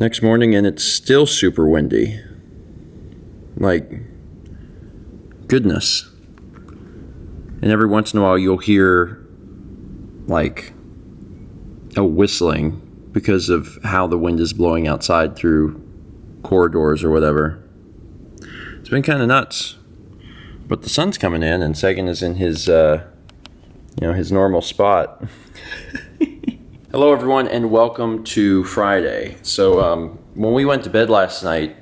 Next morning, and it's still super windy. Like, goodness. And every once in a while, you'll hear, like, a whistling because of how the wind is blowing outside through corridors or whatever. It's been kind of nuts. But the sun's coming in, and Sagan is in his, his normal spot. Hello, everyone, and welcome to Friday. So, when we went to bed last night,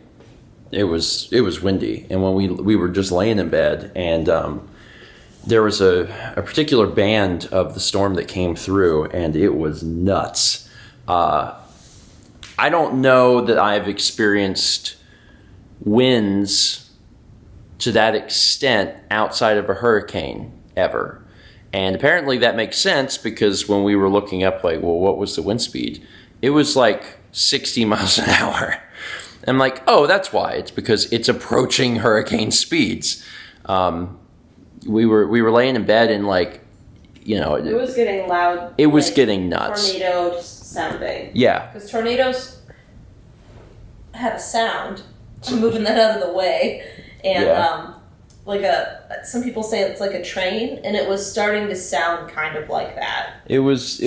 it was windy, and when we were just laying in bed, and there was a particular band of the storm that came through, and it was nuts. I don't know that I've experienced winds to that extent outside of a hurricane ever. And apparently that makes sense because when we were looking up, like, well, what was the wind speed? It was like 60 miles an hour. I'm like, oh, that's why. It's because it's approaching hurricane speeds. We were laying in bed and, like, it was getting loud. It was getting nuts. Tornado sounding. Yeah. Because tornadoes have a sound. I'm moving that out of the way. And some people say it's like a train, and it was starting to sound kind of like that. It was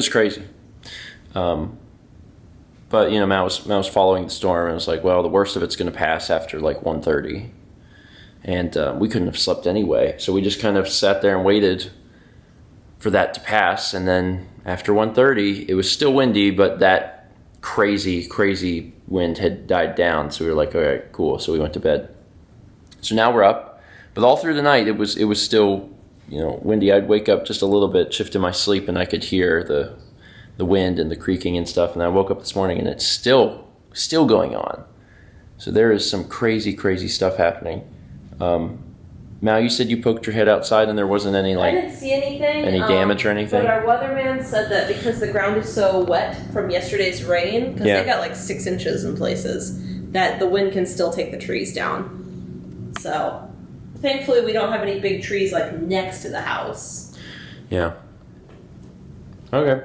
crazy. But Matt was following the storm, and it was like, well, the worst of it's going to pass after like 1:30, and we couldn't have slept anyway, so we just kind of sat there and waited for that to pass, and then after 1:30, it was still windy, but that crazy wind had died down, so we were like, all right, cool. So we went to bed. So now we're up, but all through the night it was still windy. I'd wake up just a little bit, shift in my sleep, and I could hear the wind and the creaking and stuff. And I woke up this morning and it's still going on. So there is some crazy stuff happening. Mal, you said you poked your head outside and there wasn't any I didn't see anything. Any damage or anything? But our weatherman said that because the ground is so wet from yesterday's rain, because they got like 6 inches in places, that the wind can still take the trees down. So, thankfully, we don't have any big trees like next to the house. Yeah. Okay.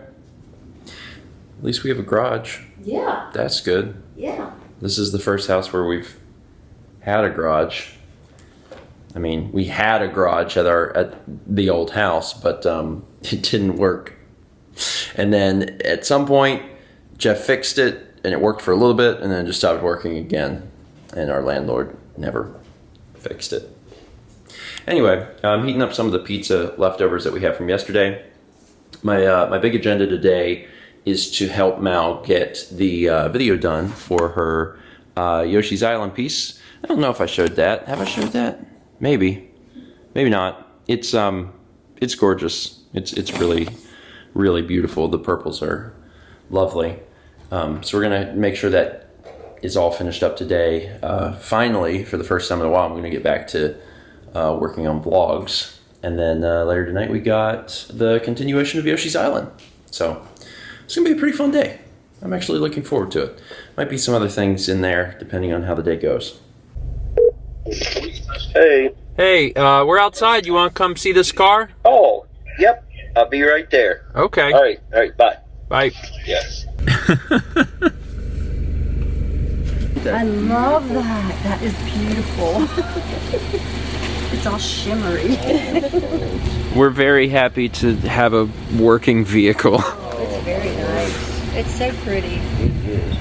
At least we have a garage. Yeah. That's good. Yeah. This is the first house where we've had a garage. I mean, we had a garage at the old house, but it didn't work. And then at some point, Jeff fixed it, and it worked for a little bit, and then it just stopped working again. And our landlord never fixed it. Anyway, I'm heating up some of the pizza leftovers that we have from yesterday. My big agenda today is to help Mal get the video done for her Yoshi's Island piece. I don't know if I showed that. Have I showed that? Maybe not. It's gorgeous. It's really beautiful. The purples are lovely. So we're gonna make sure that is all finished up today. Finally, for the first time in a while, I'm gonna get back to working on vlogs. And then later tonight we got the continuation of Yoshi's Island. So it's gonna be a pretty fun day. I'm actually looking forward to it. Might be some other things in there depending on how the day goes. Hey, we're outside. You want to come see this car? Oh, yep. I'll be right there. Okay. All right, bye. Bye. Yes. I love that. That is beautiful. It's all shimmery. We're very happy to have a working vehicle. It's very nice. It's so pretty.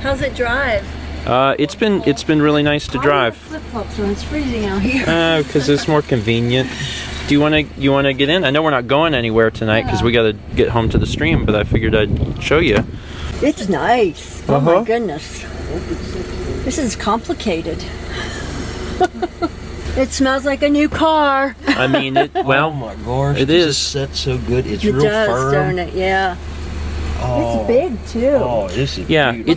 How's it drive? It's been really nice to drive. Flip flops when it's freezing out here. Because it's more convenient. Do you want to get in? I know we're not going anywhere tonight because we got to get home to the stream, but I figured I'd show you. It's nice. Oh my goodness. This is complicated. It smells like a new car. I mean, oh my gosh, it is. Set so good. It's it real does, firm. Don't it? Yeah. Oh. It's big too. Oh, this is beautiful.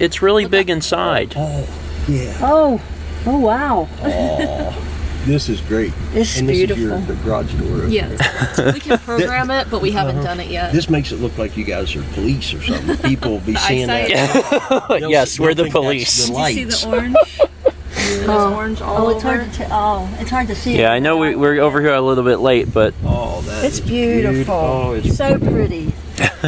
It's really big inside. Oh, yeah. Oh wow. Oh, this is great. It's and beautiful. This is the garage door. Yeah, we can program it, but we haven't done it yet. This makes it look like you guys are police or something. People will be seeing that. Yes, we're the police. The Did you see the orange? There's orange all it's over. it's hard to see. Yeah, I know we're over here a little bit late, but oh, it's beautiful. Oh, it's so pretty.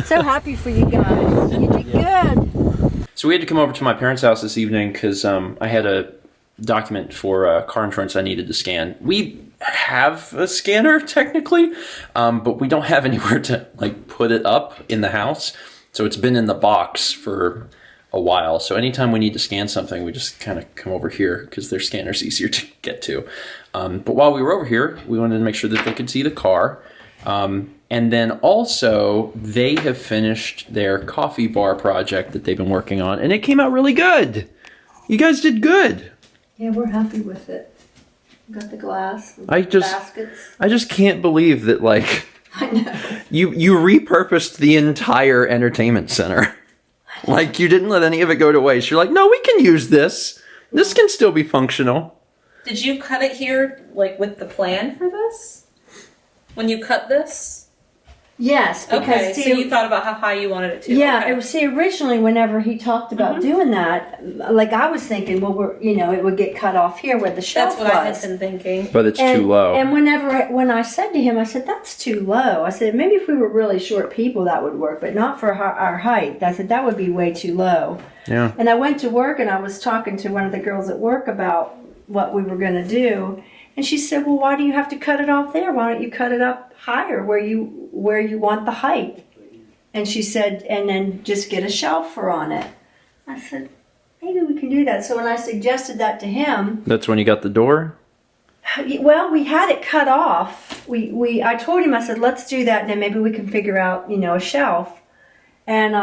So happy for you guys. You did good. So we had to come over to my parents' house this evening because I had a document for car insurance I needed to scan. We have a scanner technically, but we don't have anywhere to like put it up in the house. So it's been in the box for a while. So anytime we need to scan something, we just kind of come over here because their scanner's easier to get to. But while we were over here, we wanted to make sure that they could see the car. And then also, they have finished their coffee bar project that they've been working on, and it came out really good. You guys did good. Yeah, we're happy with it. Got the glass, baskets. I just can't believe that, like, I know. You repurposed the entire entertainment center. Like, you didn't let any of it go to waste. You're like, no, we can use this. This can still be functional. Did you cut it here, like, with the plan for this? When you cut this? Yes, because okay, so you thought about how high you wanted it to. Yeah, okay. It was, originally whenever he talked about doing that, like I was thinking, well, it would get cut off here where the shelf was. That's what I had been thinking. But it's too low. And when I said to him, I said, that's too low. I said, maybe if we were really short people, that would work, but not for our height. I said, that would be way too low. Yeah. And I went to work and I was talking to one of the girls at work about what we were going to do. And she said, well, why do you have to cut it off there? Why don't you cut it up higher where you want the height? And she said, and then just get a shelf on it. I said, maybe we can do that. So when I suggested that to him. That's when you got the door? Well, we had it cut off. I told him, I said, let's do that and then maybe we can figure out, a shelf. And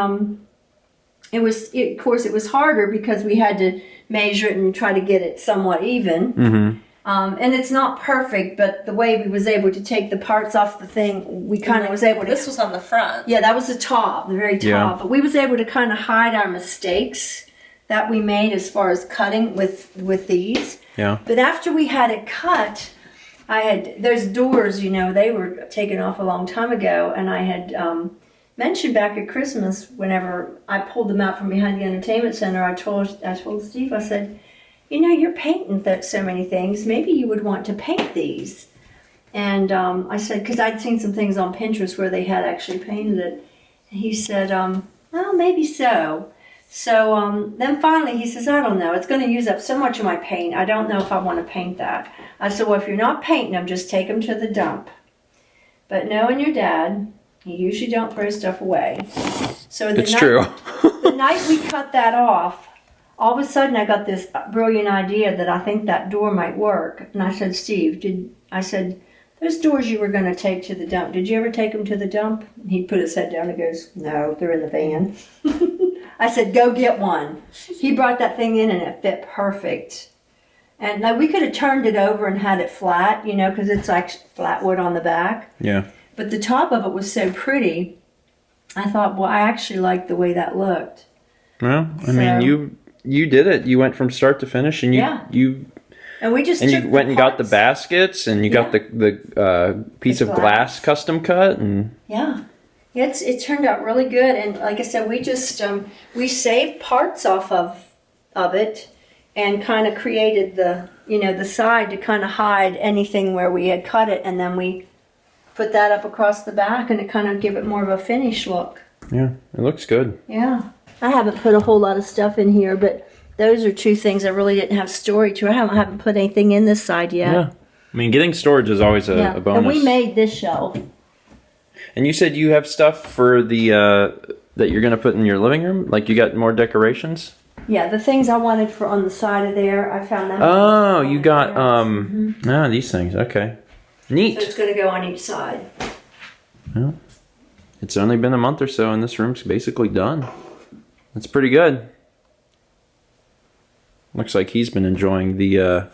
of course it was harder because we had to measure it and try to get it somewhat even. Mm-hmm. And it's not perfect, but the way we was able to take the parts off the thing, we kind of was able to... This was on the front. Yeah, that was the top, the very top. Yeah. But we was able to kind of hide our mistakes that we made as far as cutting with these. Yeah. But after we had it cut, there's doors, they were taken off a long time ago, and I had mentioned back at Christmas, whenever I pulled them out from behind the entertainment center, I told Steve, I said, you're painting so many things. Maybe you would want to paint these. And I said, because I'd seen some things on Pinterest where they had actually painted it. And he said, well, maybe so. So then finally he says, I don't know. It's going to use up so much of my paint. I don't know if I want to paint that. I said, well, if you're not painting them, just take them to the dump. But knowing your dad, he usually don't throw stuff away. So true. The night we cut that off, all of a sudden I got this brilliant idea that I think that door might work. And I said, Steve, I said, those doors you were going to take to the dump, did you ever take them to the dump? And he put his head down and goes, no, they're in the van. I said, go get one. He brought that thing in and it fit perfect. And now we could have turned it over and had it flat, because it's like flat wood on the back. Yeah. But the top of it was so pretty. I thought, well, I actually liked the way that looked. Well, I mean, you did it. You went from start to finish, and you went and got the baskets, and you got the piece of glass custom cut, and it turned out really good. And like I said, we just we saved parts off of it, and kind of created the side to kind of hide anything where we had cut it, and then we put that up across the back, and it kind of give it more of a finished look. Yeah, it looks good. Yeah. I haven't put a whole lot of stuff in here, but those are two things I really didn't have storage to. I haven't put anything in this side yet. Yeah. I mean, getting storage is always a bonus. And we made this shelf. And you said you have stuff for the that you're going to put in your living room? Like you got more decorations? Yeah, the things I wanted for on the side of there, I found them. Oh, you got these things. Okay. Neat. So it's going to go on each side. Well, it's only been a month or so and this room's basically done. That's pretty good. Looks like he's been enjoying the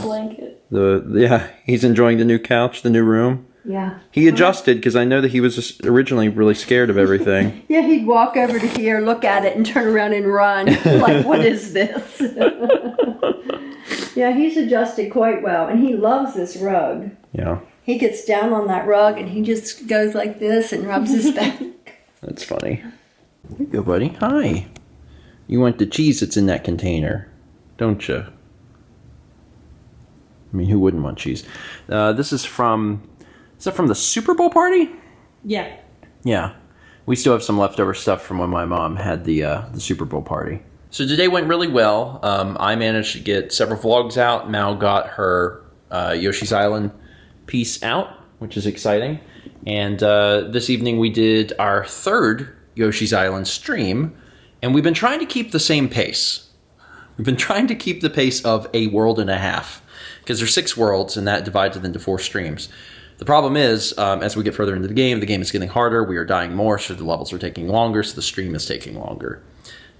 blanket. He's enjoying the new couch, the new room. Yeah. He adjusted because I know that he was just originally really scared of everything. Yeah, he'd walk over to here, look at it, and turn around and run. Like, what is this? Yeah, he's adjusted quite well, and he loves this rug. Yeah. He gets down on that rug, and he just goes like this and rubs his back. That's funny. There you go, buddy. Hi. You want the cheese that's in that container, don't you? I mean, who wouldn't want cheese? This is from... Is that from the Super Bowl party? Yeah. Yeah. We still have some leftover stuff from when my mom had the Super Bowl party. So today went really well. I managed to get several vlogs out. Mal got her Yoshi's Island piece out, which is exciting. And this evening we did our third Yoshi's Island stream, and we've been trying to keep the same pace. We've been trying to keep the pace of a world and a half, because there's 6 worlds, and that divides it into 4 streams. The problem is, as we get further into the game is getting harder, we are dying more, so the levels are taking longer, so the stream is taking longer.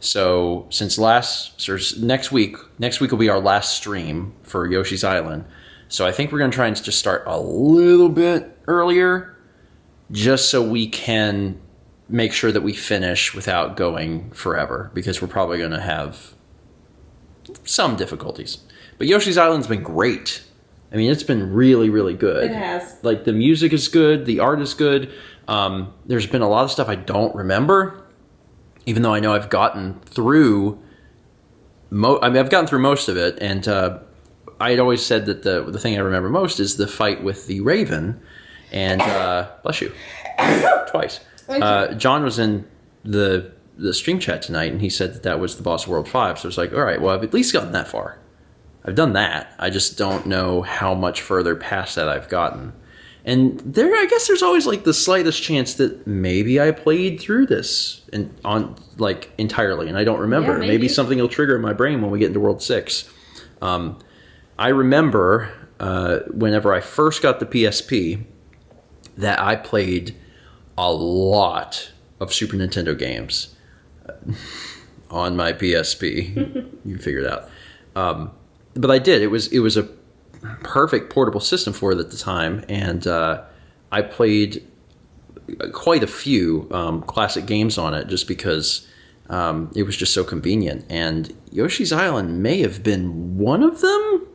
So next week will be our last stream for Yoshi's Island. So I think we're going to try and just start a little bit earlier, just so we can make sure that we finish without going forever, because we're probably going to have some difficulties. But Yoshi's Island's been great. I mean, it's been really, really good. It has. Like, the music is good, the art is good. There's been a lot of stuff I don't remember, even though I know I've gotten through I've gotten through most of it, and I had always said that the thing I remember most is the fight with the Raven, and bless you, twice. John was in the stream chat tonight, and he said that was the boss of World 5, so it's like, all right, well, I've at least gotten that far. I've done that. I just don't know how much further past that I've gotten. And I guess there's always like the slightest chance that maybe I played through this entirely, and I don't remember. Yeah, maybe something will trigger in my brain when we get into World 6. I remember whenever I first got the PSP that I played a lot of Super Nintendo games on my PSP. You figured it out. But I did. It was a perfect portable system for it at the time, and I played quite a few classic games on it just because it was just so convenient. And Yoshi's Island may have been one of them,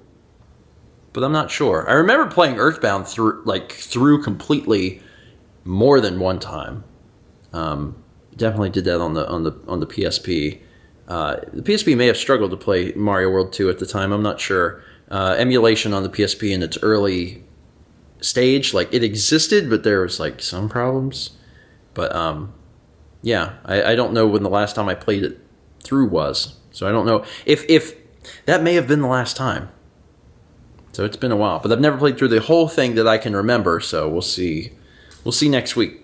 but I'm not sure. I remember playing Earthbound through completely more than one time. Definitely did that on the PSP. The PSP may have struggled to play Mario World 2 at the time. I'm not sure. Emulation on the PSP in its early stage, it existed, but there was some problems. But yeah, I don't know when the last time I played it through was. So I don't know if that may have been the last time. So it's been a while, but I've never played through the whole thing that I can remember. So we'll see. We'll see next week.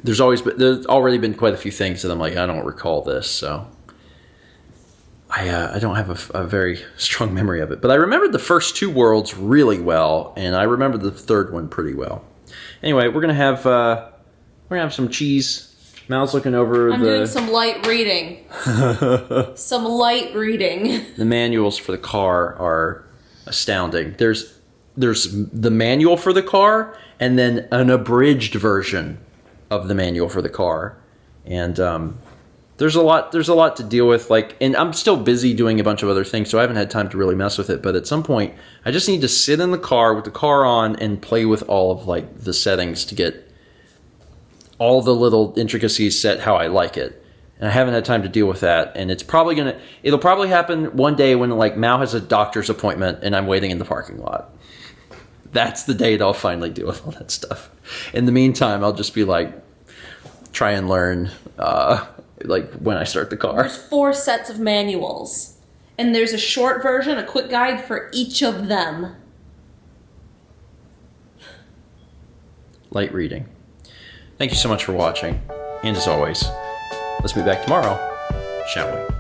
There's already been quite a few things that I'm like, I don't recall this, so. I don't have a very strong memory of it. But I remembered the first 2 worlds really well, and I remember the third one pretty well. Anyway, we're gonna have some cheese. Mal's looking over I'm doing some light reading. Some light reading. The manuals for the car are astounding. There's the manual for the car, and then an abridged version of the manual for the car. And there's a lot to deal with, and I'm still busy doing a bunch of other things, so I haven't had time to really mess with it. But at some point, I just need to sit in the car with the car on and play with all of the settings to get all the little intricacies set how I like it. And I haven't had time to deal with that. And it'll probably happen one day when Mal has a doctor's appointment and I'm waiting in the parking lot. That's the day that I'll finally deal with all that stuff. In the meantime, I'll just be try and learn when I start the car. There's 4 sets of manuals. And there's a short version, a quick guide for each of them. Light reading. Thank you so much for watching. And as always, let's be back tomorrow, shall we?